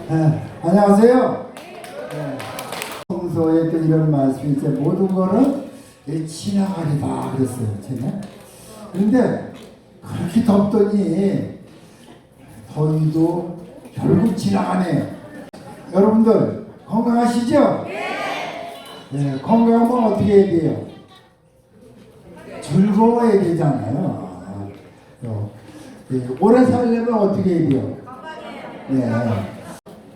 안녕하세요. 평소에 또 이런 말씀이 있어요. 모든 거는 지나가리다 그랬어요. 제가. 그런데 그렇게 덥더니 더위도 결국 지나가네요. 여러분들 건강하시죠? 네, 건강하면 어떻게 해야 돼요? 즐거워야 되잖아요. 오래 살려면 어떻게 해야 돼요? 네.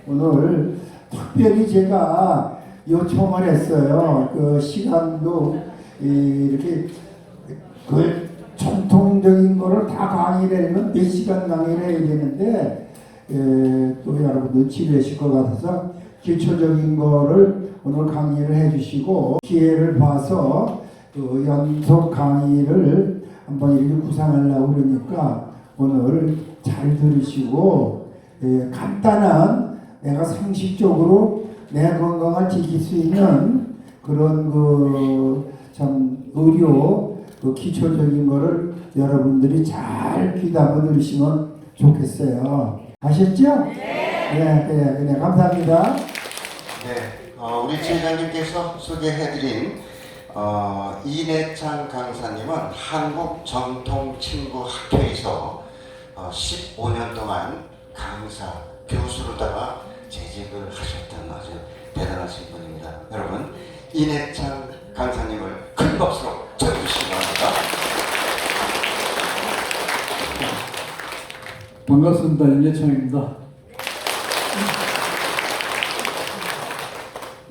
오늘 특별히 제가 요청을 했어요. 그 시간도 이렇게 그 전통적인 거를 다 강의를 하려면 몇 시간 강의를 해야 되는데 또 여러분들 지루하실 것 같아서 기초적인 거를 오늘 강의를 해주시고 기회를 봐서 그 연속 강의를 한번 이렇게 구상하려고 그러니까 오늘 잘 들으시고 간단한 내가 상식적으로 내 건강을 지킬 수 있는 그런 그 참 의료 그 기초적인 거를 여러분들이 잘 귀담아 들으시면 좋겠어요. 아셨죠? 네, 감사합니다. 네, 우리 지회장님께서 소개해드린 이내창 강사님은 한국전통친구학회에서 15년 동안 강사, 교수로다가 재직을 하셨던 아주 대단하신 분입니다. 여러분, 이내창 강사님을 큰 박수로 쳐주시기 바랍니다. 반갑습니다. 이내창입니다.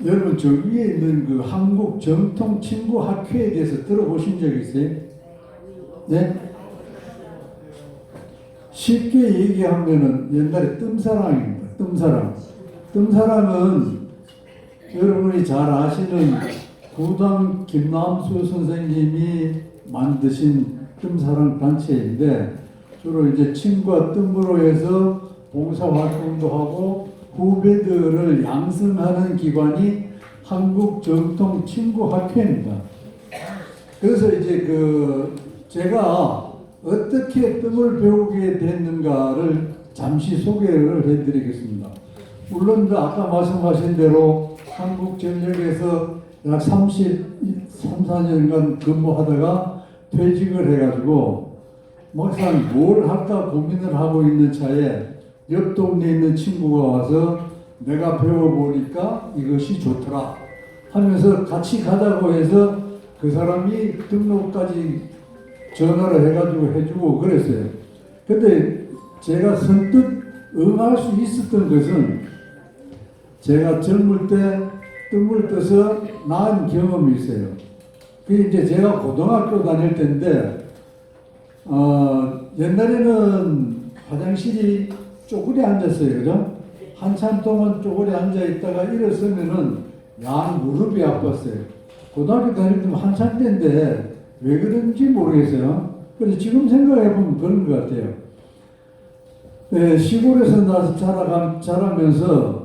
여러분 저 위에 있는 그 한국전통친구학회에 대해서 들어보신 적 있어요? 네? 쉽게 얘기하면은 옛날에 뜸사랑입니다. 뜸사랑. 뜸사랑은 여러분이 잘 아시는 구당 김남수 선생님이 만드신 뜸사랑 단체인데 주로 이제 친구와 뜸으로 해서 봉사활동도 하고 후배들을 양성하는 기관이 한국전통친구학회입니다. 그래서 이제 제가 어떻게 뜸을 배우게 됐는가를 잠시 소개를 해드리겠습니다. 물론 아까 말씀하신 대로 한국전력에서 약 33~4년간 근무하다가 퇴직을 해가지고 막상 뭘 할까 고민을 하고 있는 차에 옆 동네에 있는 친구가 와서 내가 배워보니까 이것이 좋더라 하면서 같이 가자고 해서 그 사람이 등록까지 전화를 해가지고 해주고 그랬어요. 근데 제가 선뜻 응할 수 있었던 것은 제가 젊을 때 뜸을 떠서 낳은 경험이 있어요. 그게 이제 제가 고등학교 다닐 때인데 옛날에는 화장실이 쪼그려 앉았어요. 그죠? 한참 동안 쪼그려 앉아 있다가 일어서면은 양 무릎이 아팠어요. 고등학교 다닐 때는 한참 때인데 왜 그런지 모르겠어요. 그래서 지금 생각해보면 그런 것 같아요. 시골에서 나서 자라면서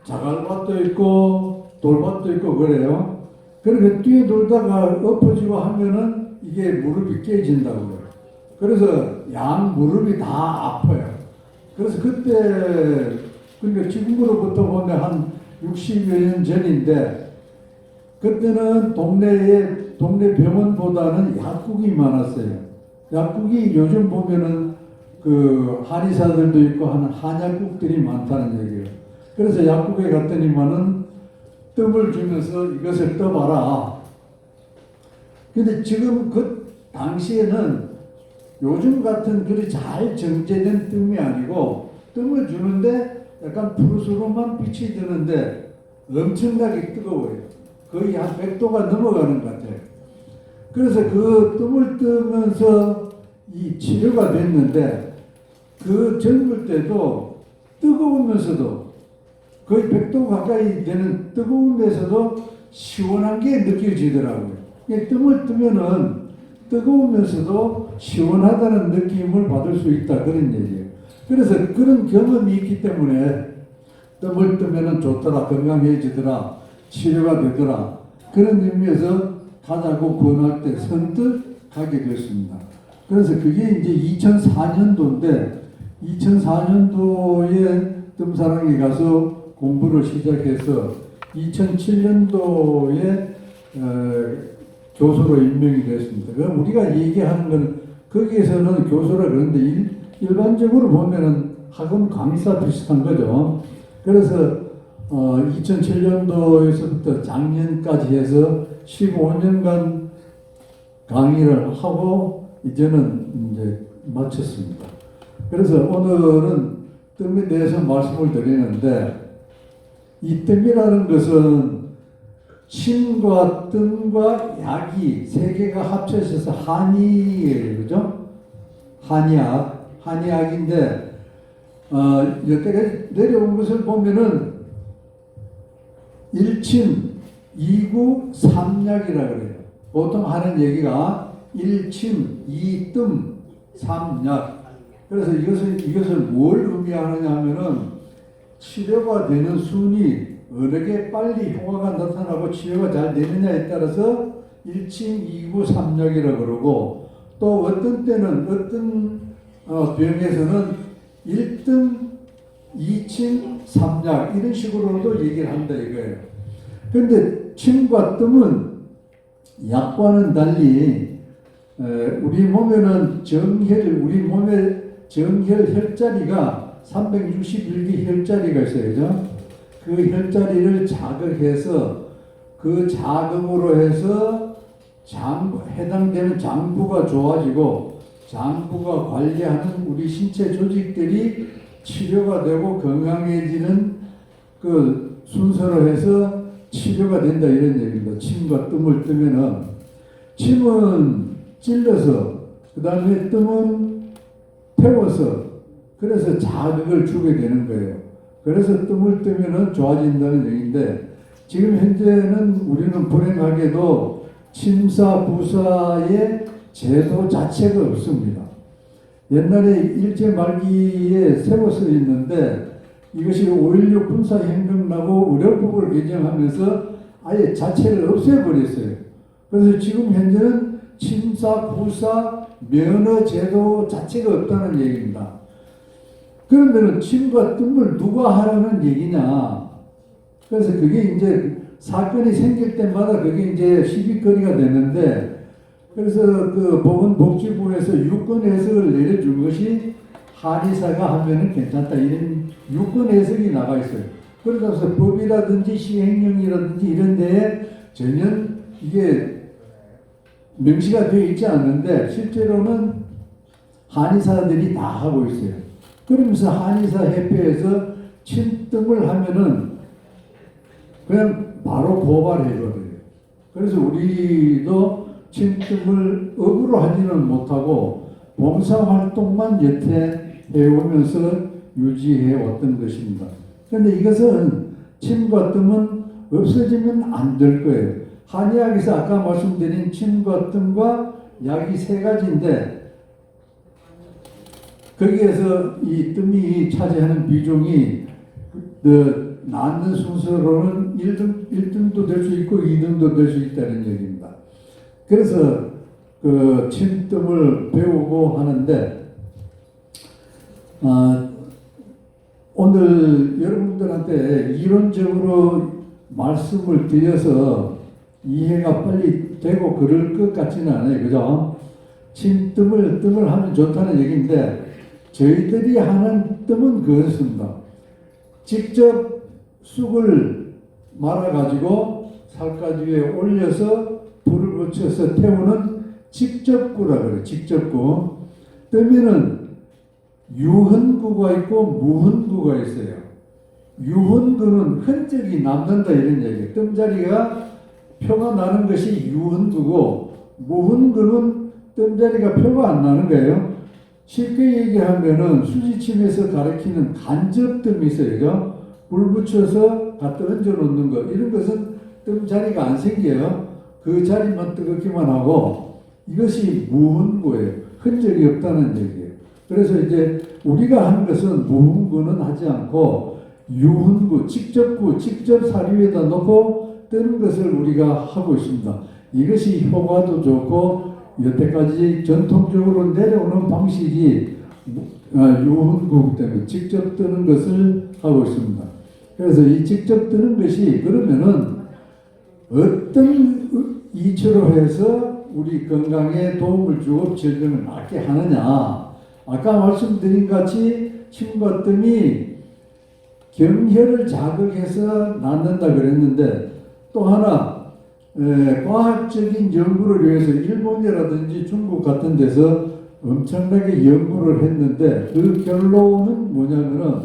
자갈밭도 있고 돌밭도 있고 그래요. 그렇게 뛰어놀다가 엎어지고 하면은 이게 무릎이 깨진다고요. 그래서 양 무릎이 다 아파요. 그래서 그때 그러니까 지금으로부터 보면 한 60여 년 전인데 그때는 동네 병원보다는 약국이 많았어요. 약국이 요즘 보면은 그 한의사들도 있고 하는 한약국들이 많다는 얘기예요. 그래서 약국에 갔더니만은 뜸을 주면서 이것을 떠봐라. 근데 지금 그 당시에는 요즘 같은 그리 잘 정제된 뜸이 아니고 뜸을 주는데 약간 푸르스름한 빛이 드는데 엄청나게 뜨거워요. 거의 한 100도가 넘어가는 것 같아요. 그래서 그 뜸을 뜨면서 이 치료가 됐는데 그 젊을 때도 뜨거우면서도 거의 100도 가까이 되는 뜨거우면서도 시원한 게 느껴지더라고요. 뜸을 뜨면은 뜨거우면서도 시원하다는 느낌을 받을 수 있다 그런 얘기예요. 그래서 그런 경험이 있기 때문에 뜸을 뜨면은 좋더라, 건강해지더라, 치료가 되더라 그런 의미에서 가자고 권할 때 선뜻 가게 됐습니다. 그래서 그게 이제 2004년도인데 2004년도에 뜸사랑에 가서 공부를 시작해서 2007년도에 교수로 임명이 됐습니다. 그럼 우리가 얘기하는 건 거기에서는 교수라 그러는데 일반적으로 보면은 학원 강사 비슷한 거죠. 그래서 2007년도에서부터 작년까지 해서 15년간 강의를 하고 이제는 이제 마쳤습니다. 그래서 오늘은 뜸에 대해서 말씀을 드리는데 이 뜸이라는 것은 침과 뜸과 약이 세 개가 합쳐져서 한의예요, 그죠? 한의학인데 여태까지 내려온 것을 보면은 1침, 2구, 3약이라 그래요. 보통 하는 얘기가 1침, 2뜸, 3약. 그래서 이것을 뭘 의미하느냐 하면은 치료가 되는 순위 어느 게 빨리 효과가 나타나고 치료가 잘 되느냐에 따라서 1침, 2구, 3약이라고 그러고 또 어떤 때는 어떤 병에서는 1등, 2침, 3약 이런 식으로도 얘기를 한다 이거예요. 그런데 침과 뜸은 약과는 달리 우리 몸에는 우리 몸의 정혈 혈자리가 361개 혈자리가 있어요. 그죠? 그 혈자리를 자극해서 그 자극으로 해서 해당되는 장부가 좋아지고 장부가 관리하는 우리 신체 조직들이 치료가 되고 건강해지는 그 순서로 해서 치료가 된다 이런 얘기입니다. 침과 뜸을 뜨면은 침은 찔러서 그 다음에 뜸은 태워서 그래서 자극을 주게 되는 거예요. 그래서 뜸을 뜨면은 좋아진다는 얘기인데 지금 현재는 우리는 불행하게도 침사 부사의 제도 자체가 없습니다. 옛날에 일제 말기에 세워서 있는데 이것이 5.16 군사혁명 나고 의료법을 개정하면서 아예 자체를 없애버렸어요. 그래서 지금 현재는 침사, 부사, 면허 제도 자체가 없다는 얘기입니다. 그러면은 침과 뜸을 누가 하라는 얘기냐? 그래서 그게 이제 사건이 생길 때마다 그게 이제 시비거리가 되는데 그래서 그 보건복지부에서 유권 해석을 내려준 것이 한의사가 하면은 괜찮다 이런 유권 해석이 나가 있어요. 그래서 법이라든지 시행령이라든지 이런 데에 전혀 이게 명시가 되어 있지 않는데 실제로는 한의사들이 다 하고 있어요. 그러면서 한의사 협회에서 침뜸을 하면은 그냥 바로 고발해버려요. 그래서 우리도 침뜸을 업으로 하지는 못하고 봉사활동만 여태 해오면서 유지해 왔던 것입니다. 그런데 이것은 침과 뜸은 없어지면 안 될 거예요. 한의학에서 아까 말씀드린 침과 뜸과 약이 세 가지인데 거기에서 이 뜸이 차지하는 비중이 낫는 순서로는 1등도 될 수 있고 2등도 될 수 있다는 얘기입니다. 그래서 그 침뜸을 배우고 하는데 오늘 여러분들한테 이론적으로 말씀을 드려서 이해가 빨리 되고 그럴 것 같지는 않아요. 그죠? 침뜸을 하면 좋다는 얘기인데 저희들이 하는 뜸은 그렇습니다. 직접 쑥을 말아가지고 살갗 위에 올려서 불을 붙여서 태우는 직접구라 그래요. 직접구. 뜸에는 유흔구가 있고 무흔구가 있어요. 유흔구는 흔적이 남는다 이런 얘기예요. 뜸자리가 표가 나는 것이 유흔구고 무흔구는 뜸자리가 표가 안 나는 거예요. 쉽게 얘기하면은 수지침에서 가리키는 간접뜸이 있어요. 불 붙여서 갖다 얹어 놓는 것 이런 것은 뜸자리가 안 생겨요. 그 자리만 뜨겁기만 하고 이것이 무흔구예요. 흔적이 없다는 얘기예요. 그래서 이제 우리가 하는 것은 무흔구는 하지 않고 유흔구, 직접구, 직접 사리 위에다 놓고 뜨는 것을 우리가 하고 있습니다. 이것이 효과도 좋고 여태까지 전통적으로 내려오는 방식이 유흥국 때문에 직접 뜨는 것을 하고 있습니다. 그래서 이 직접 뜨는 것이 그러면은 어떤 이치로 해서 우리 건강에 도움을 주고 질병을 낫게 하느냐. 아까 말씀드린 같이 침과뜸이 경혈을 자극해서 낫는다 그랬는데 또 하나 과학적인 연구를 위해서 일본이라든지 중국 같은 데서 엄청나게 연구를 했는데 그 결론은 뭐냐면은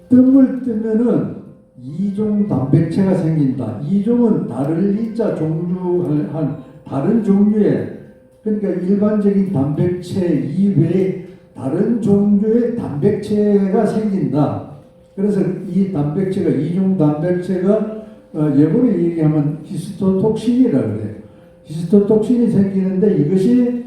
뜸을 뜨면은 이종 단백체가 생긴다. 이종은 다른 이자 종류한 다른 종류의 그러니까 일반적인 단백체 이외에 다른 종류의 단백체가 생긴다. 그래서 이 단백체가 이종 단백체가 예보로 얘기하면 히스토톡신이라 그래요. 히스토톡신이 생기는데 이것이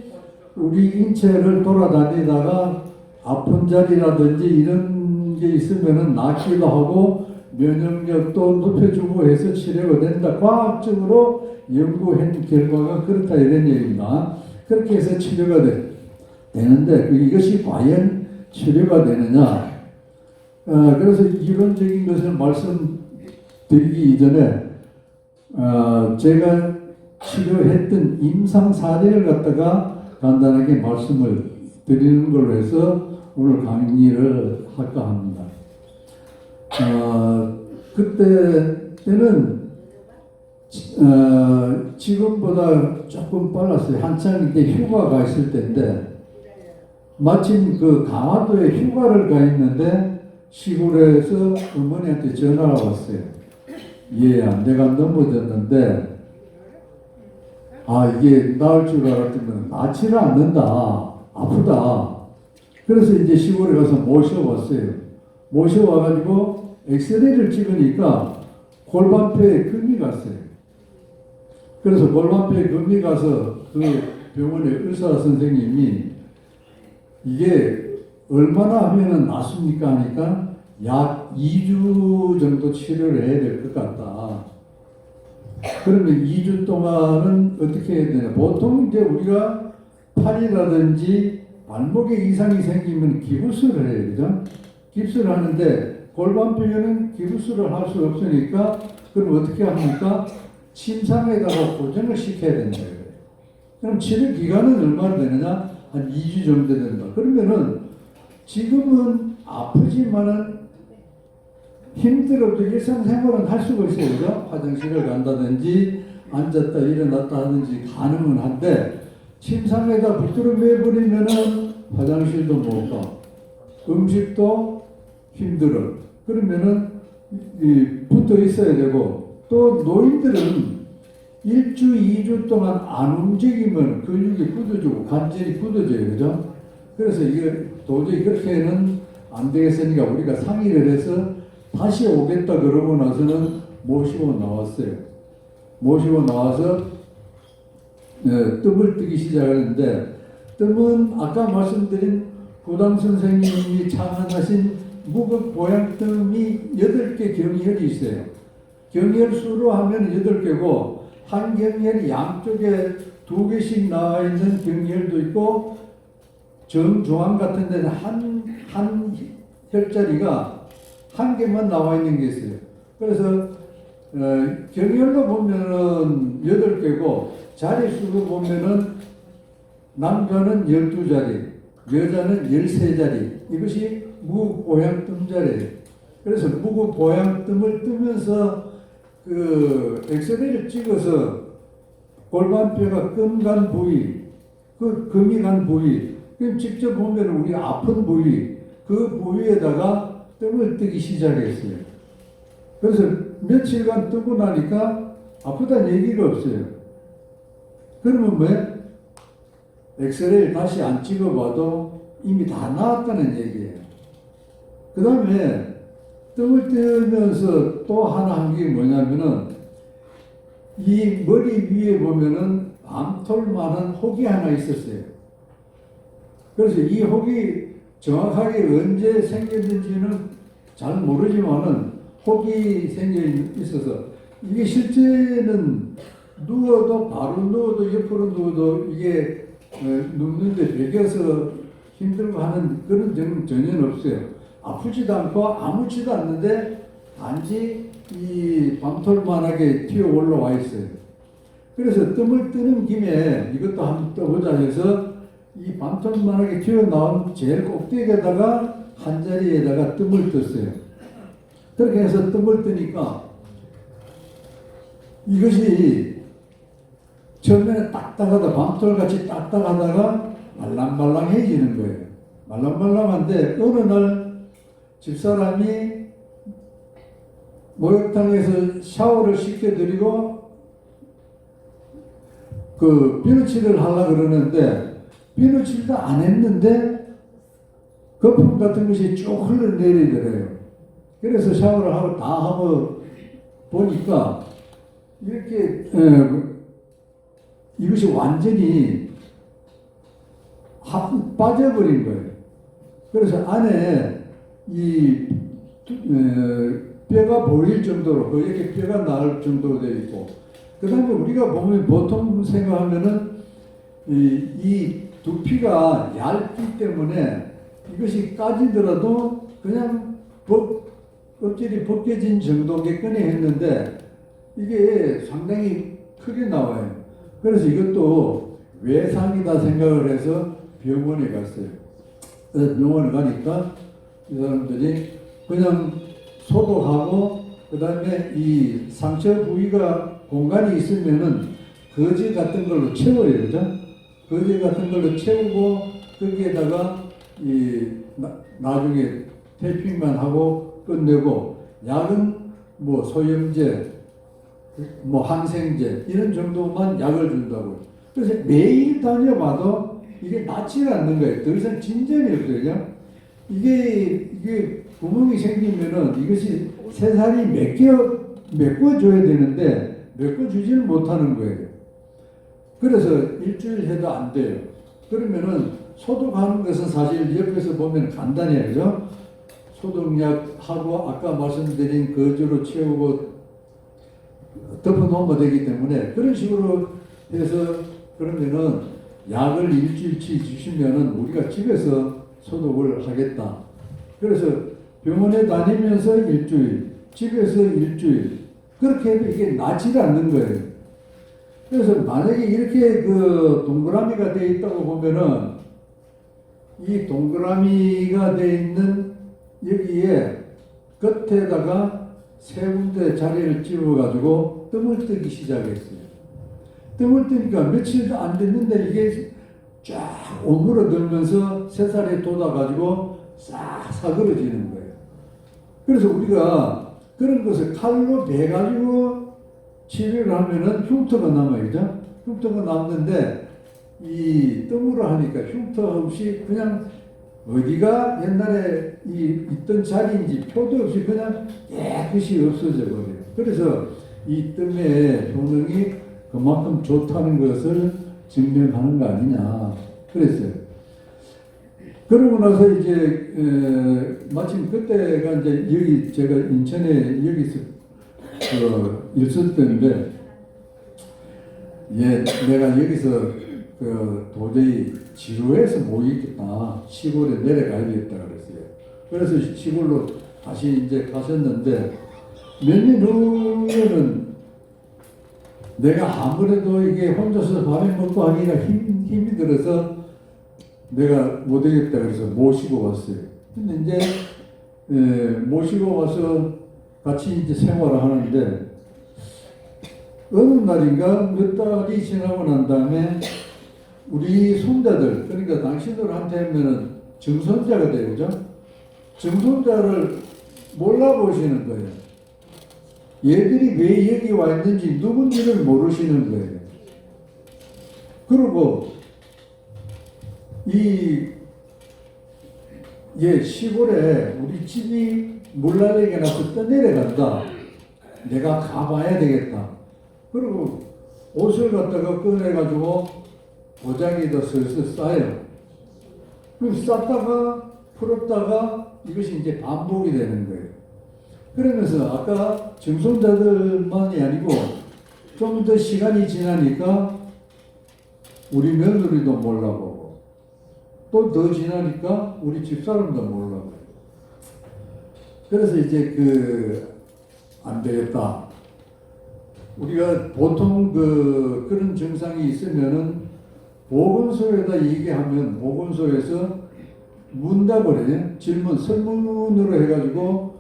우리 인체를 돌아다니다가 아픈 자리라든지 이런 게 있으면은 낫기도 하고 면역력도 높여주고 해서 치료가 된다. 과학적으로 연구한 결과가 그렇다 이런 얘기입니다. 그렇게 해서 치료가 되는데 이것이 과연 치료가 되느냐? 그래서 이론적인 것을 말씀드리기 이전에 제가 치료했던 임상 사례를 갖다가 간단하게 말씀을 드리는 걸로 해서 오늘 강의를 할까 합니다. 그때는 지금보다 조금 빨랐어요. 한창 이때 휴가가 있을 때인데 마침 그 강화도에 휴가를 가 있는데 시골에서 어머니한테 전화가 왔어요. 내가 넘어졌는데 이게 나을 줄 알았더니 낫지를 않는다. 아프다. 그래서 이제 시골에 가서 모셔왔어요. 모셔와가지고 엑스레이를 찍으니까 골반뼈에 금이 갔어요. 그래서 골반뼈에 금이 가서 그 병원의 의사 선생님이 이게 얼마나 하면은 낫습니까 하니까 약 2주 정도 치료를 해야 될 것 같다. 그러면 2주 동안은 어떻게 해야 되나? 보통 이제 우리가 팔이라든지 발목에 이상이 생기면 기부술을 해요. 그죠? 깁스를 하는데 골반뼈에는 기부술을 할 수 없으니까 그럼 어떻게 합니까? 침상에다가 고정을 시켜야 된다. 그럼 치료 기간은 얼마나 되느냐? 한 2주 정도 된다. 그러면은 지금은 아프지만은 힘들어도 일상생활은 할 수가 있어요. 그죠? 화장실을 간다든지 앉았다 일어났다 하든지 가능은 한데 침상에다 붙들어 매버리면은 화장실도 못 가. 음식도 힘들어. 그러면은 붙어 있어야 되고 또 노인들은 1주, 2주 동안 안 움직이면 근육이 굳어지고 관절이 굳어져요. 그죠? 그래서 이게 도저히 그렇게는 안 되겠으니까 우리가 상의를 해서 다시 오겠다 그러고 나서는 모시고 나왔어요. 모시고 나와서 뜸을 뜨기 시작하는데 뜸은 아까 말씀드린 구당 선생님이 창안하신 무극 보양뜸이 8개 경혈이 있어요. 경혈수로 하면 8개고 한 경혈이 양쪽에 2개씩 나와 있는 경혈도 있고 정중앙 같은 데는 한 혈자리가 1개만 나와 있는 게 있어요. 그래서 경혈로 보면은 8개고 자리수로 보면은 남자는 12자리, 여자는 13자리. 이것이 무보양뜸자리예요. 그래서 무보양뜸을 뜨면서 그 엑스레이를 찍어서 골반뼈가 금 간 부위, 그 금이 간 부위, 그럼 직접 보면 우리 아픈 부위, 그 부위에다가 뜸을 뜨기 시작했어요. 그래서 며칠간 뜨고 나니까 아프다는 얘기가 없어요. 그러면 왜? 엑스레이를 다시 안 찍어봐도 이미 다 나았다는 얘기예요. 그 다음에 뜸을 뜨면서 또 하나 한 게 뭐냐면은 이 머리 위에 보면은 암털만한 혹이 하나 있었어요. 그래서 이 혹이 정확하게 언제 생겼는지는 잘 모르지만은 혹이 생겨 있어서 이게 실제는 누워도 바로 누워도 옆으로 누워도 이게 눕는데 베겨서 힘들고 하는 그런 점은 전혀 없어요. 아프지도 않고 아무렇지도 않는데 단지 이 밤톨만하게 튀어 올라와 있어요. 그래서 뜸을 뜨는 김에 이것도 한번 떠보자 해서 이 밤톨만하게 튀어나온 제일 꼭대기에다가 한 자리에다가 뜸을 떴어요. 그렇게 해서 뜸을 뜨니까 이것이 처음에는 딱딱하다, 밤톨같이 딱딱하다가 말랑말랑해지는 거예요. 말랑말랑한데 어느 날 집사람이 목욕탕에서 샤워를 시켜드리고 그 비누칠을 하려고 그러는데 비누칠도 안 했는데 거품 같은 것이 쭉 흘러내리더래요. 그래서 샤워를 하고 다 하고 보니까 이렇게 이것이 완전히 빠져버린 거예요. 그래서 안에 이 뼈가 보일 정도로 이렇게 뼈가 나올 정도로 되어 있고, 그 다음에 우리가 보면 보통 생각하면은 이 두피가 얇기 때문에 이것이 까지더라도 그냥 껍질이 벗겨진 정도게 꺼내 했는데 이게 상당히 크게 나와요. 그래서 이것도 외상이다 생각을 해서 병원에 갔어요. 그래서 병원에 가니까 이 사람들이 그냥 소독하고 그 다음에 이 상처 부위가 공간이 있으면은 거즈 같은 걸로 채워요, 그죠? 거즈 같은 걸로 채우고 거기에다가 나중에 테이핑만 하고 끝내고, 약은 뭐 소염제, 뭐 항생제 이런 정도만 약을 준다고. 그래서 매일 다녀봐도 이게 낫지 않는 거예요. 더 이상 진전이 없어요. 이게 구멍이 생기면은 이것이 새살이 메꿔줘야 되는데 메꿔주지는 못하는 거예요. 그래서 일주일 해도 안 돼요. 그러면은 소독하는 것은 사실 옆에서 보면 간단해요, 그죠? 소독약하고 아까 말씀드린 거즈로 채우고 덮어놓으면 되기 때문에 그런 식으로 해서 그러면은 약을 일주일치 주시면은 우리가 집에서 소독을 하겠다. 그래서 병원에 다니면서 일주일, 집에서 일주일, 그렇게 해도 이게 나지 않는 거예요. 그래서 만약에 이렇게 그 동그라미가 되어 있다고 보면은 이 동그라미가 되어 있는 여기에 겉에다가 세 군데 자리를 찝어가지고 뜸을 뜨기 시작했어요. 뜸을 뜨니까 며칠도 안 됐는데 이게 쫙 오므러들면서 새살에 돋아가지고 싹 사그러지는 거예요. 그래서 우리가 그런 것을 칼로 베가지고 치료를 하면은 흉터가 남아요, 그죠? 흉터가 남는데 이 뜸으로 하니까 흉터 없이 그냥 어디가 옛날에 있던 자리인지 표도 없이 그냥 깨끗이 없어져 버려요. 그래서 이 뜸의 효능이 그만큼 좋다는 것을 증명하는 거 아니냐 그랬어요. 그러고 나서 이제 마침 그때가 이제 여기 제가 인천에 여기서 있었던데, 내가 여기서 도저히 지루해서 못 있겠다, 시골에 내려가야겠다 그랬어요. 그래서 시골로 다시 이제 가셨는데 몇 년 후에는 내가 아무래도 이게 혼자서 밥을 먹고 하기가 힘이 들어서 내가 못 되겠다 그래서 모시고 왔어요. 근데 이제 모시고 와서 같이 이제 생활을 하는데 어느 날인가 몇 달이 지나고 난 다음에 우리 손자들, 그러니까 당신들한테 하면은 증손자가 돼요, 그죠? 증손자를 몰라보시는 거예요. 얘들이 왜 여기 와 있는지 누군지를 모르시는 거예요. 그리고 시골에 우리 집이 물난리가 나서 떠내려간다. 내가 가봐야 되겠다. 그리고 옷을 갖다가 꺼내가지고 도장에다 슬슬 싸요. 그럼 쌌다가 풀었다가 이것이 이제 반복이 되는 거예요. 그러면서 아까 증손자들만이 아니고 좀 더 시간이 지나니까 우리 며느리도 몰라보고 또 더 지나니까 우리 집사람도 몰라요. 그래서 이제 안 되겠다. 우리가 보통 그런 증상이 있으면은 보건소에다 얘기하면 보건소에서 문답을 해요. 질문, 설문으로 해가지고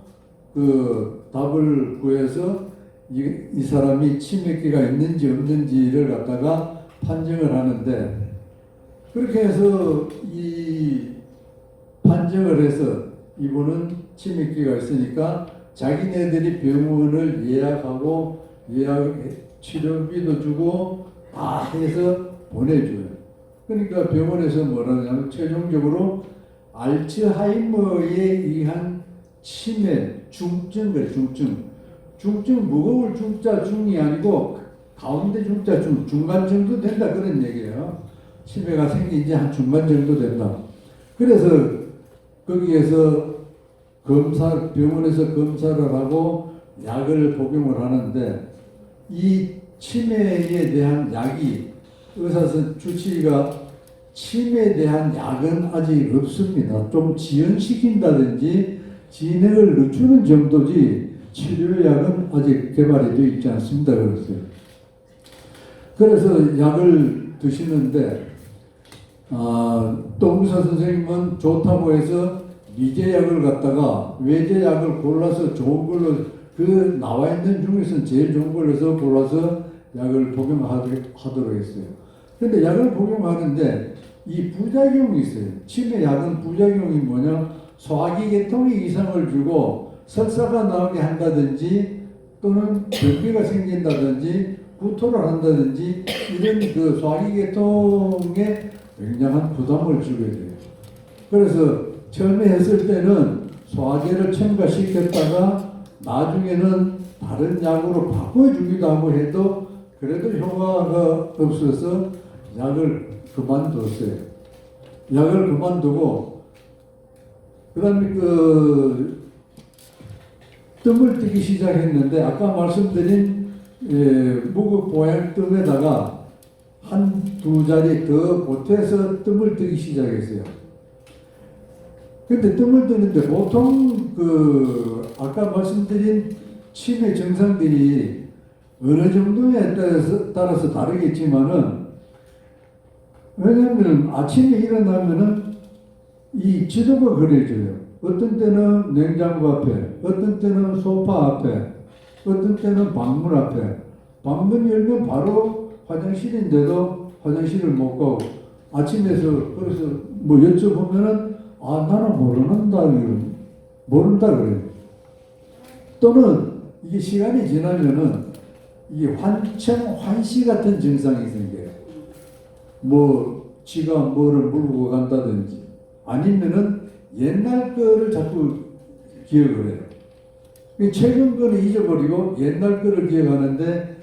답을 구해서 이 사람이 치매기가 있는지 없는지를 갖다가 판정을 하는데, 그렇게 해서 이 판정을 해서 이분은 치매기가 있으니까 자기네들이 병원을 예약하고 치료비도 주고 다 해서 보내줘요. 그러니까 병원에서 뭐라냐면 최종적으로 알츠하이머에 의한 치매 중증, 중증 무거울 중자 중이 아니고 가운데 중자 중간 정도 된다 그런 얘기예요. 치매가 생긴 지 한 중간 정도 된다. 그래서 거기에서 병원에서 검사를 하고 약을 복용을 하는데, 이 치매에 대한 약이 주치의가 치매에 대한 약은 아직 없습니다. 좀 지연시킨다든지 진행을 늦추는 정도지 치료약은 아직 개발이 되어 있지 않습니다. 그래서 약을 드시는데, 또 의사 선생님은 좋다고 해서 미제약을 갖다가 외제약을 골라서 좋은 걸로 나와 있는 중에서 제일 좋은 걸로 해서 골라서 약을 복용하도록 했어요. 그런데 약을 복용하는데 이 부작용이 있어요. 치매 약은 부작용이 뭐냐? 소화기계통의 이상을 주고 설사가 나오게 한다든지 또는 변비가 생긴다든지 구토를 한다든지 이런 소화기계통에 굉장한 부담을 주게 돼요. 그래서 처음에 했을 때는 소화제를 첨가시켰다가 나중에는 다른 약으로 바꿔주기도 하고 해도 그래도 효과가 없어서 약을 그만뒀어요. 약을 그만두고 그 다음에 뜸을 뜨기 시작했는데, 아까 말씀드린 무극보양 뜸에다가 한두 자리 더 보태서 뜸을 뜨기 시작했어요. 근데 뜸을 뜨는데 보통 아까 말씀드린 치매 증상들이 어느 정도에 따라서 다르겠지만은, 왜냐하면 아침에 일어나면은 이 지도가 그려져요. 어떤 때는 냉장고 앞에, 어떤 때는 소파 앞에, 어떤 때는 방문 앞에. 방문 열면 바로 화장실인데도 화장실을 못 가고, 아침에서 그래서 뭐 여쭤보면은 나는 모른다 그래요. 또는 이게 시간이 지나면은 이게 환시 같은 증상이 생겨요. 지가 뭐를 물고 간다든지 아니면은 옛날 거를 자꾸 기억을 해요. 최근 거는 잊어버리고 옛날 거를 기억하는데,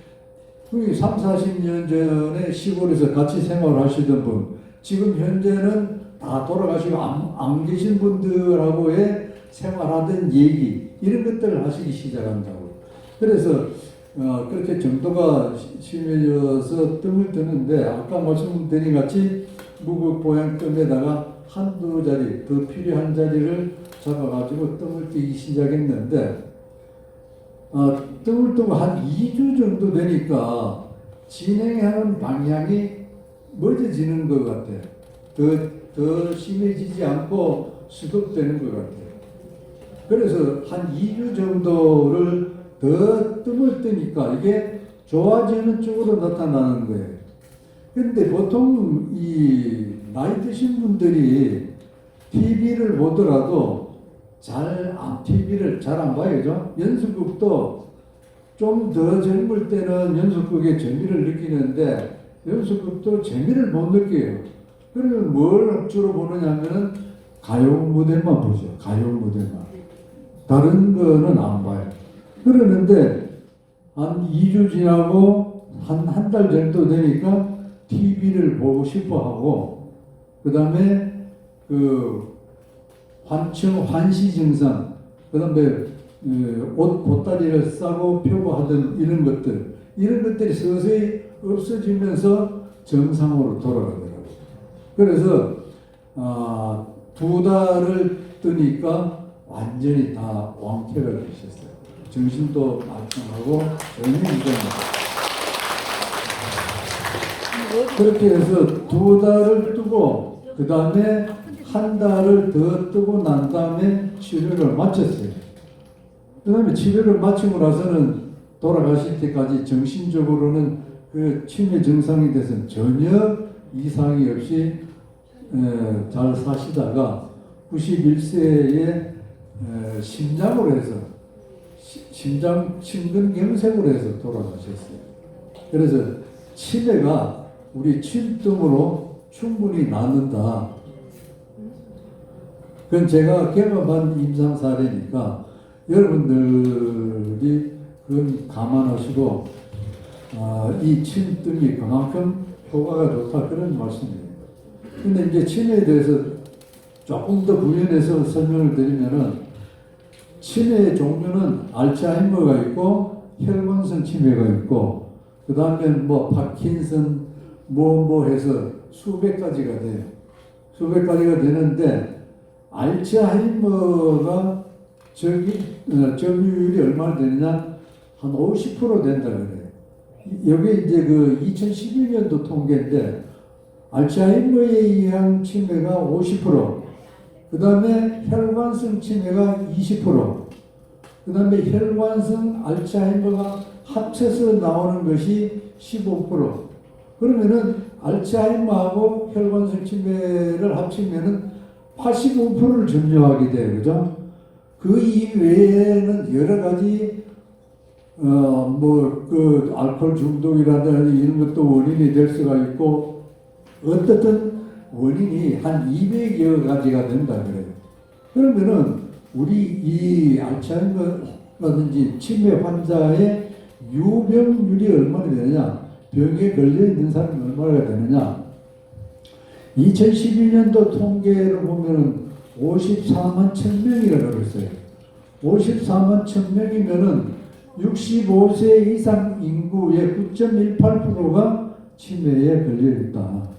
30-40년 전에 시골에서 같이 생활하시던 분, 지금 현재는 다 돌아가시고 안 계신 분들하고의 생활하던 얘기, 이런 것들을 하시기 시작한다고. 그래서 그렇게 정도가 심해져서 뜸을 뜨는데, 아까 말씀드린 같이 무극보양 뜸에다가 한두 자리, 더 필요한 자리를 잡아가지고 뜸을 뜨기 시작했는데, 뜸을 뜨고 한 2주 정도 되니까 진행하는 방향이 멀어지는 것 같아요. 더 심해지지 않고 수습되는 것 같아요. 그래서 한 2주 정도를 더 뜸을 뜨니까 이게 좋아지는 쪽으로 나타나는 거예요. 근데 보통 이 나이 드신 분들이 TV를 보더라도 TV를 잘 안 봐요. 연수극도 좀 더 젊을 때는 연수극의 재미를 느끼는데 연수극도 재미를 못 느껴요. 그러면 뭘 주로 보느냐 하면은 가요 무대만 보죠. 가요 무대만. 다른 거는 안 봐요. 그러는데 한 2주 지나고 한 달 정도 되니까 TV를 보고 싶어 하고, 그 다음에 환시 증상, 그 다음에 옷 보따리를 싸고 펴고 하던 이런 것들이 서서히 없어지면서 정상으로 돌아가더라고요. 그래서 두 달을 뜨니까 완전히 다 왕쾌가 되셨어요. 정신도 말짱하고 전혀 이상합니다. 그렇게 해서 두 달을 뜨고 그 다음에 한 달을 더 뜨고 난 다음에 치료를 마쳤어요. 그 다음에 치료를 마치고 나서는 돌아가실 때까지 정신적으로는 그 치매 증상이 돼서 전혀 이상이 없이 잘 사시다가 91세에 심장으로 해서 심장 심근경색으로 해서 돌아가셨어요. 그래서 치매가 우리 침등으로 충분히 낫는다. 그건 제가 경험한 임상 사례니까 여러분들이 그건 감안하시고 이 침등이 그만큼 효과가 좋다 그런 말씀입니다. 근데 이제 치매에 대해서 조금 더 부연해서 설명을 드리면은 치매의 종류는 알츠하이머가 있고 혈관성 치매가 있고 그 다음에 뭐 파킨슨 뭐 해서 수백 가지가 돼요. 수백 가지가 되는데 알츠하이머가 점유율이 얼마나 되느냐 한 50% 된다 그래요. 여기 이제 그 2011년도 통계인데 알츠하이머에 의한 치매가 50%, 그 다음에 혈관성 치매가 20%, 그 다음에 혈관성 알츠하이머가 합쳐서 나오는 것이 15%. 그러면은 알츠하이머하고 혈관성 치매를 합치면은 85%를 점유하게 돼요. 그죠? 그 이외에는 여러 가지 그 알코올 중독이라든지 이런 것도 원인이 될 수가 있고 어떻든 원인이 한 200여 가지가 된다 그래요. 그러면은 우리 이 알츠하이머라든지 치매 환자의 유병률이 얼마나 되느냐, 병에 걸려 있는 사람이 얼마나 되느냐. 2012년도 통계를 보면은 54만 1000명이라고 그랬어요. 54만 1000명이면은 65세 이상 인구의 9.18%가 치매에 걸려 있다.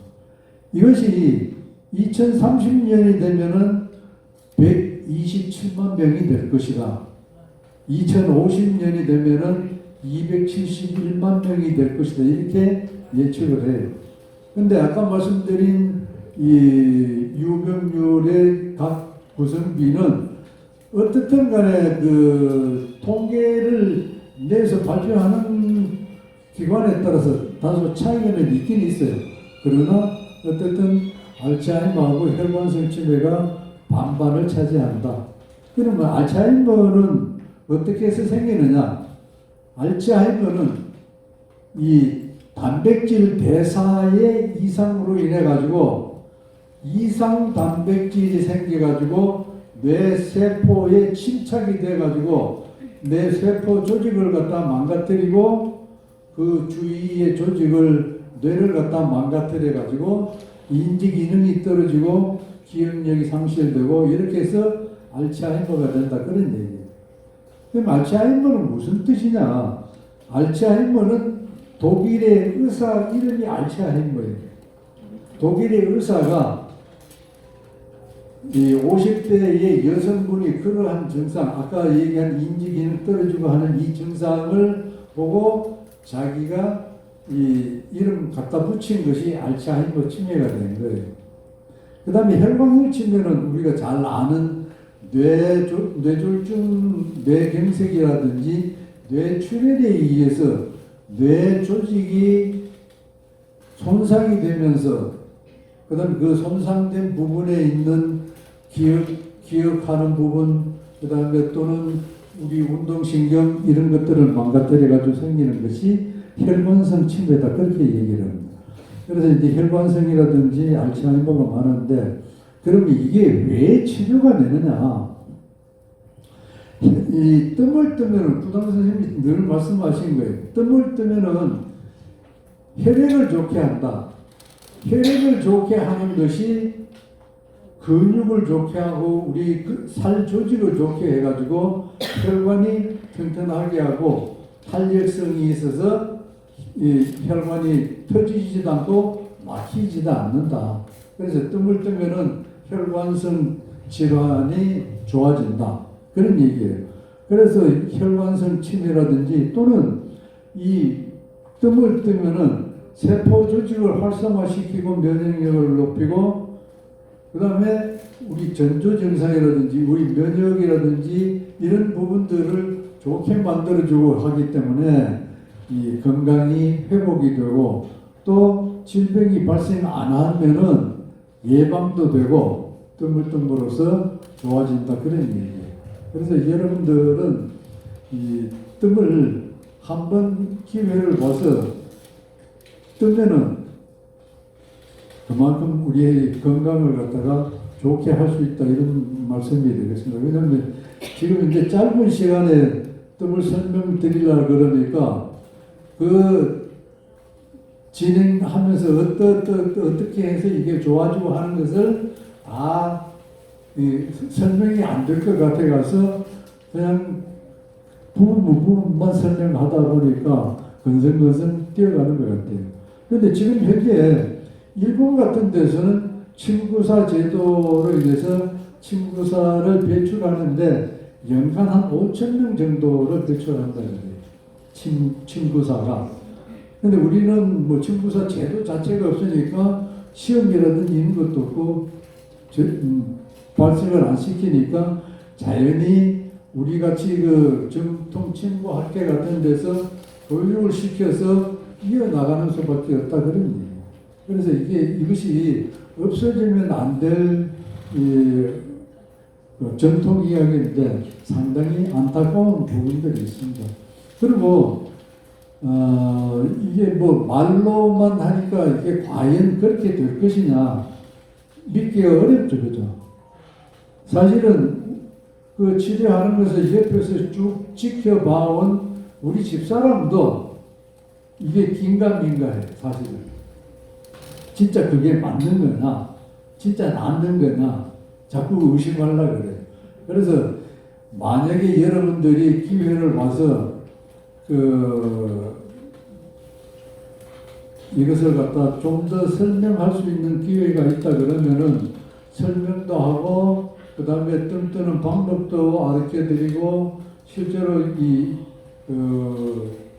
이것이 2030년이 되면은 127만 명이 될 것이다. 2050년이 되면은 271만 명이 될 것이다. 이렇게 예측을 해요. 근데 아까 말씀드린 이 유병률의 각 구성비는 어떻든 간에 그 통계를 내서 발표하는 기관에 따라서 다소 차이는 있긴 있어요. 그러나 어쨌든 알츠하이머하고 혈관성 치매가 반반을 차지한다. 그러면 알츠하이머는 어떻게 해서 생기느냐? 알츠하이머는 이 단백질 대사의 이상으로 인해 가지고 이상 단백질이 생겨 가지고 뇌 세포에 침착이 돼 가지고 뇌 세포 조직을 갖다 망가뜨리고 그 주위의 조직을 뇌를 갖다 망가뜨려 가지고 인지 기능이 떨어지고 기억력이 상실되고 이렇게 해서 알츠하이머가 된다 그런 얘기예요. 그럼 알츠하이머는 무슨 뜻이냐? 알츠하이머는 독일의 의사 이름이 알츠하이머예요. 독일의 의사가 이 50대의 여성분이 그러한 증상, 아까 얘기한 인지기능 떨어지고 하는 이 증상을 보고 자기가 이 이름 갖다 붙인 것이 알츠하이머 치매가 된 거예요. 그 다음에 혈관성 치매는 우리가 잘 아는 뇌졸중, 뇌경색이라든지 뇌출혈에 의해서 뇌 조직이 손상이 되면서 그 다음에 그 손상된 부분에 있는 기억하는 부분, 그 다음에 또는 우리 운동신경 이런 것들을 망가뜨려가지고 생기는 것이 혈관성 치매다 그렇게 얘기를 합니다. 그래서 이제 혈관성이라든지 알츠하이머가 많은데 그러면 이게 왜 치료가 되느냐? 이 뜸을 뜨면은 부담 선생님이 늘 말씀하신 거예요. 뜸을 뜨면은 혈액을 좋게 한다. 혈액을 좋게 하는 것이 근육을 좋게 하고 우리 살 조직을 좋게 해가지고 혈관이 튼튼하게 하고 탄력성이 있어서 이 혈관이 터지지도 않고 막히지도 않는다. 그래서 뜸을 뜨면은 혈관성 질환이 좋아진다. 그런 얘기예요. 그래서 혈관성 침이라든지 또는 이 뜸을 뜨면은 세포 조직을 활성화시키고 면역력을 높이고 그 다음에 우리 전조 증상이라든지 우리 면역이라든지 이런 부분들을 좋게 만들어주고 하기 때문에 이 건강이 회복이 되고 또 질병이 발생 안 하면은 예방도 되고 뜸을뜸으로써 좋아진다 그런 얘기예요. 그래서 여러분들은 이 뜸을 한번 기회를 봐서 뜨면은 그만큼 우리의 건강을 갖다가 좋게 할 수 있다 이런 말씀이 되겠습니다. 왜냐하면 지금 이제 짧은 시간에 뜸을 설명드리려고 그러니까 그 진행하면서 어떻게 해서 이게 좋아지고 하는 것을 다 설명이 안 될 것 같아가서 그냥 부분만 설명하다 보니까 건성건성 뛰어가는 것 같아요. 그런데 지금 현재 일본 같은 데서는 침구사 제도로 인해서 침구사를 배출하는데 연간 한 5,000명 정도를 배출한다는 거예요. 침구사가. 근데 우리는 뭐 침구사 제도 자체가 없으니까 시험이라든지 이런 것도 없고 발생을 안 시키니까 자연히 우리 같이 그 정통 침구 학회 같은 데서 교육을 시켜서 이어나가는 수밖에 없다 그런 얘기예요. 그래서 이것이 없어지면 안 될 전통 이야기인데 상당히 안타까운 부분들이 있습니다. 그리고 이게 뭐 말로만 하니까 이게 과연 그렇게 될 것이냐 믿기가 어렵죠, 그죠? 사실은 그 치료하는 것을 옆에서 쭉 지켜봐온 우리 집사람도 이게 긴가민가해요, 사실은. 진짜 그게 맞는 거나, 진짜 낫는 거나, 자꾸 의심하려고 그래요. 그래서 만약에 여러분들이 기회를 봐서 이것을 갖다 좀 더 설명할 수 있는 기회가 있다 그러면은 설명도 하고 그 다음에 뜸뜨는 방법도 가르쳐드리고 실제로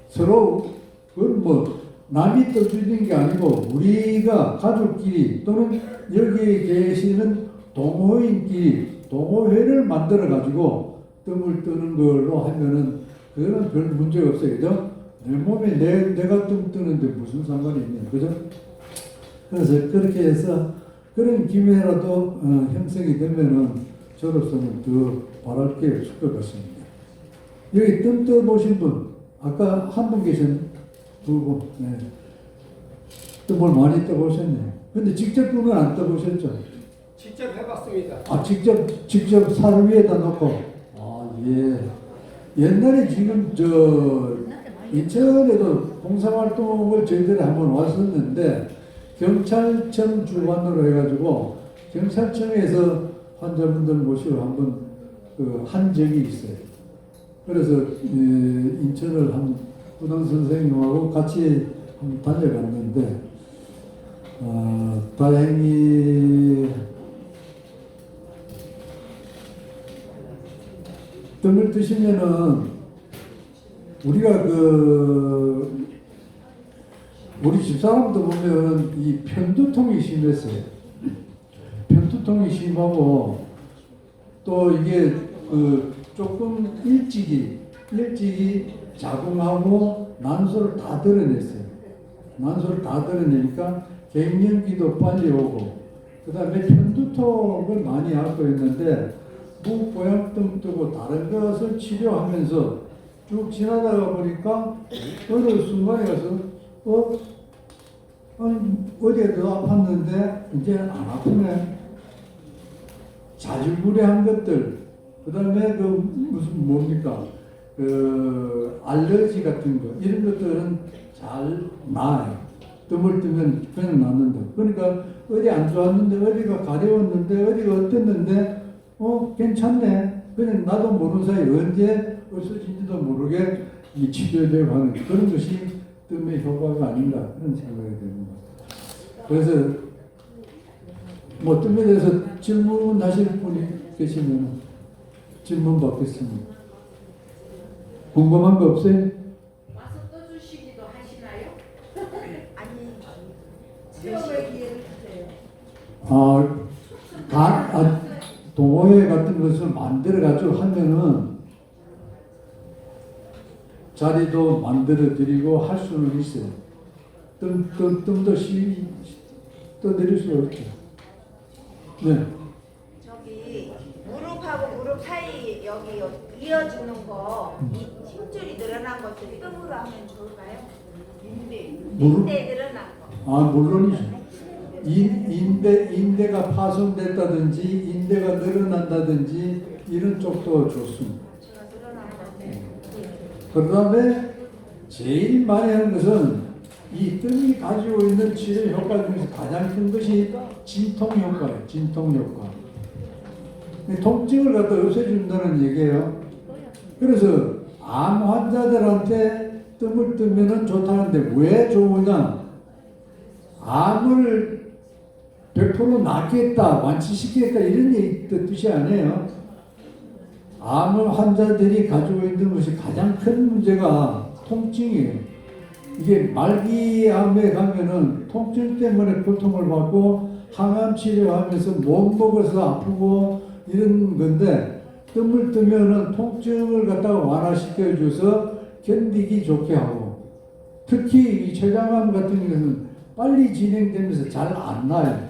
서로 그건 뭐 남이 떠주는 게 아니고 우리가 가족끼리 또는 여기에 계시는 동호인끼리 동호회를 만들어 가지고 뜸을 뜨는 걸로 하면은 그거는 별 문제가 없어요, 그죠? 내 몸에 내가 뜸 뜨는데 무슨 상관이 있냐, 그죠? 그래서 그렇게 해서 그런 기회라도 형성이 되면은 저로서는 더 바랄 게 없을 것 같습니다. 여기 뜸 떠보신 분, 아까 한 분 계셨네, 두 분, 네. 뜸을 많이 떠보셨네요. 근데 직접 뜸을 안 떠보셨죠? 직접 해봤습니다. 아, 직접 살 위에다 놓고. 아, 예. 옛날에 지금 인천에도 봉사활동을 저희들이 한번 왔었는데 경찰청 주관으로 해가지고 경찰청에서 환자분들 모시고 한번 한 적이 있어요. 그래서 인천을 한 부당 선생님하고 같이 한번 다녀갔는데 다행히 뜸을 뜨시면은 우리가 우리 집사람도 보면 이 편두통이 심했어요. 편두통이 심하고 또 이게 조금 일찍이 자궁하고 난소를 다 드러냈어요. 난소를 다 드러내니까 갱년기도 빨리 오고 그 다음에 편두통을 많이 앓고 있는데 무고양증 뜨고 다른 것을 치료하면서 쭉 지나다가 보니까 어느 순간에 가서 어디에도 아팠는데 이제 안 아프네. 자질구레한 것들 그 다음에 무슨 뭡니까 알러지 같은 거 이런 것들은 잘 나아요. 뜸을 뜨면 그냥 낫는다. 그러니까 어디 안 좋았는데 어디가 가려웠는데 어디가 어땠는데 괜찮네. 그냥 나도 모르는 사이 언제 없어진지도 모르게 이 치료되고 하는 그런 것이 뜸의 효과가 아닌가 그런 생각이 듭니다. 그래서 뭐 뜸에 대해서 질문하실 분이 계시면 질문 받겠습니다. 궁금한 거 없어요? 와서 떠주시기도 하시나요? 아니, 체험의 기회를 주세요. 동호회 같은 것을 만들어가지고 하면은 자리도 만들어 드리고 할 수는 있어요. 뜸도 떠드릴 수 없죠. 네. 저기 무릎하고 무릎 사이 여기 이어주는 거, 이 힘줄이 늘어난 것들 뜸으로 하면 좋을까요? 무릎? 인대 늘어난 거. 물론이죠. 인대가 파손됐다든지 인대가 늘어난다든지 이런 쪽도 좋습니다. 제가 늘어난 거. 그 다음에 제일 많이 하는 것은 이 뜸이 가지고 있는 치료 효과 중에서 가장 큰 것이 진통 효과예요. 진통 효과. 통증을 갖다 없애준다는 얘기예요. 그래서 암 환자들한테 뜸을 뜨면 좋다는데 왜 좋으냐? 암을 100% 낫겠다, 완치시키겠다 이런 뜻이 아니에요. 암 환자들이 가지고 있는 것이 가장 큰 문제가 통증이에요. 이게 말기암에 가면은 통증 때문에 고통을 받고 항암 치료하면서 못 먹어서 아프고 이런 건데 뜸을 뜨면은 통증을 갖다가 완화시켜줘서 견디기 좋게 하고 특히 이 췌장암 같은 경우는 빨리 진행되면서 잘 안 나요.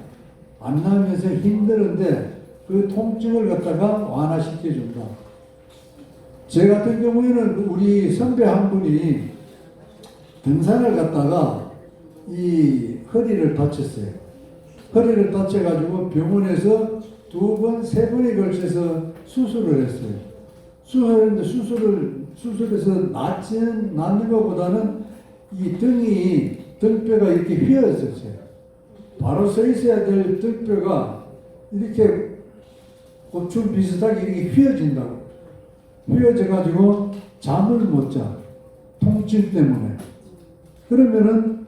안 나면서 힘드는데 그 통증을 갖다가 완화시켜준다. 제 같은 경우에는 우리 선배 한 분이 등산을 갔다가 이 허리를 다쳤어요. 허리를 다쳐가지고 병원에서 2번, 3번에 걸쳐서 수술을 했어요. 수술했는데 수술해서 낫는 것보다는 이 등뼈가 이렇게 휘어졌어요. 바로 서 있어야 될 등뼈가 이렇게 고추 비슷하게 이렇게 휘어진다고. 휘어져가지고 잠을 못 자. 통증 때문에. 그러면은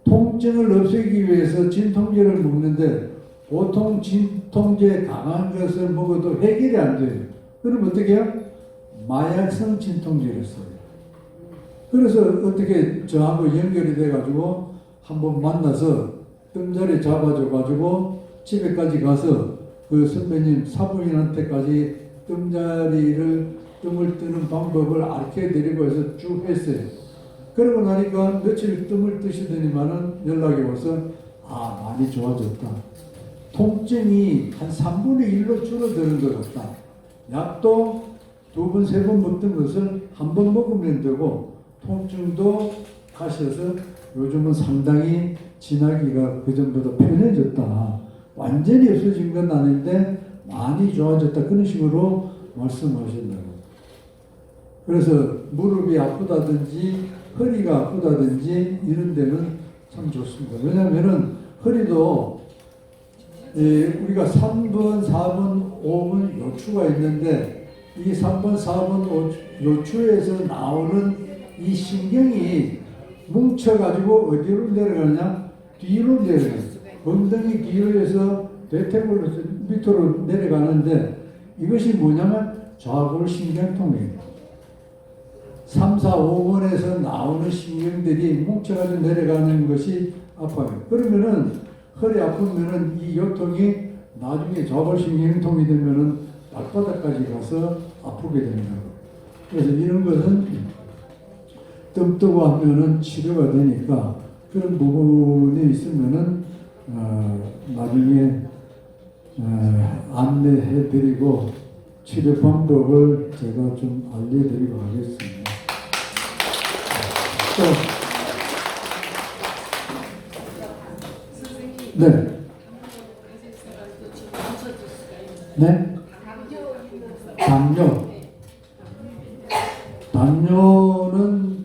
통증을 없애기 위해서 진통제를 먹는데 보통 진통제 강한 것을 먹어도 해결이 안 돼요. 그럼 어떻게 해요? 마약성 진통제를 써요. 그래서 어떻게 저하고 연결이 돼가지고 한번 만나서 뜸자리 잡아줘가지고 집에까지 가서 그 선배님 사부인한테까지 뜸을 뜨는 방법을 알려드리고 해서 쭉 했어요. 그러고 나니까 며칠 뜸을 뜨시더니만은 연락이 와서 많이 좋아졌다. 통증이 한 3분의 1로 줄어드는 것 같다. 약도 2번, 3번 먹던 것을 한 번 먹으면 되고 통증도 가셔서 요즘은 상당히 지나기가 그 전보다 편해졌다. 완전히 없어진 건 아닌데 많이 좋아졌다. 그런 식으로 말씀하신다고. 그래서 무릎이 아프다든지 허리가 아프다든지 이런 데는 참 좋습니다. 왜냐하면 허리도 우리가 3번, 4번, 5번 요추가 있는데 이 3번, 4번 요추에서 나오는 이 신경이 뭉쳐가지고 어디로 내려가냐? 뒤로 내려가요. 엉덩이 뒤로 해서 대퇴골로 밑으로 내려가는데 이것이 뭐냐면 좌골신경통이에요. 3, 4, 5번에서 나오는 신경들이 뭉쳐가지고 내려가는 것이 아파요. 그러면은 허리 아프면은 이 요통이 나중에 좌골신경통이 되면은 발바닥까지 가서 아프게 됩니다. 그래서 이런 것은 뜸 뜨고 하면은 치료가 되니까 그런 부분이 있으면은 나중에 안내해드리고 치료 방법을 제가 좀 알려드리고 하겠습니다. 네. 네? 당뇨는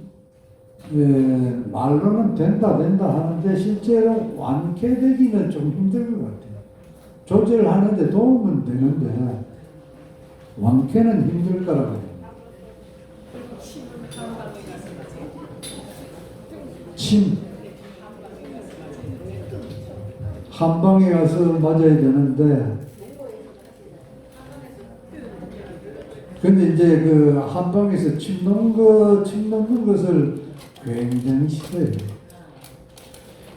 말로는 된다 하는데 실제로 완쾌되기는 좀 힘들 것 같아요. 조절하는데 도움은 되는데 완쾌는 힘들 거라고 해요. 침 한방에 가서 맞아야 되는데, 근데 이제 그 한방에서 침 놓는 것을 굉장히 싫어해요.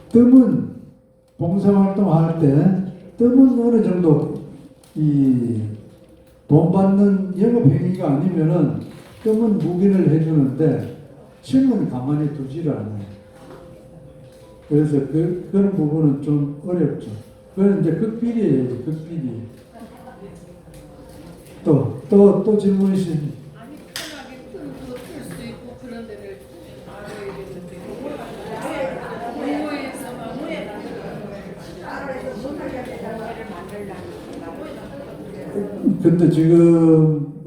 뜸은 봉사활동 할 때 뜸은 어느 정도 돈 받는 영업행위가 아니면은 뜸은 묵인을 해주는데 침은 가만히 두지를 않아요. 그래서 그런 부분은 좀 어렵죠. 그건 이제 극비리예요, 극비리. 또 질문이신. 아니 편하게 틈도 틀수 있고 그런 데를 알아야겠는데 공모에서만 근데 지금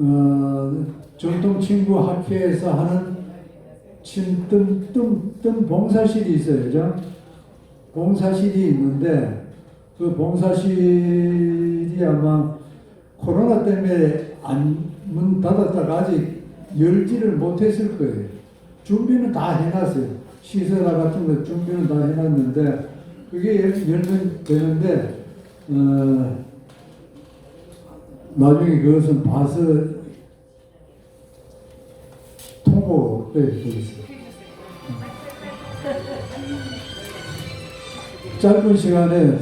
전통친구 학회에서 하는 뜸 봉사실이 있어요, 그죠? 봉사실이 있는데 그 봉사실이 아마 코로나 때문에 문 닫았다가 아직 열지를 못했을 거예요. 준비는 다 해놨어요. 시설 같은 거 준비는 다 해놨는데 그게 열면 되는데 나중에 그것은 봐서 통보해 주겠어요. 짧은 시간에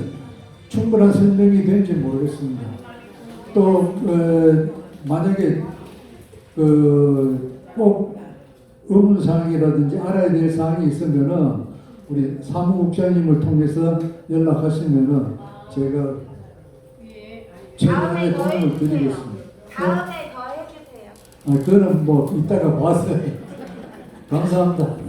충분한 설명이 된지 모르겠습니다. 또 만약에 꼭 의문사항이라든지 알아야 될 사항이 있으면은 우리 사무국장님을 통해서 연락하시면은 제가 최대한의 도움을 드리겠습니다. 다음에 더 해주세요. 그거는 뭐 이따가 봤어요. 감사합니다.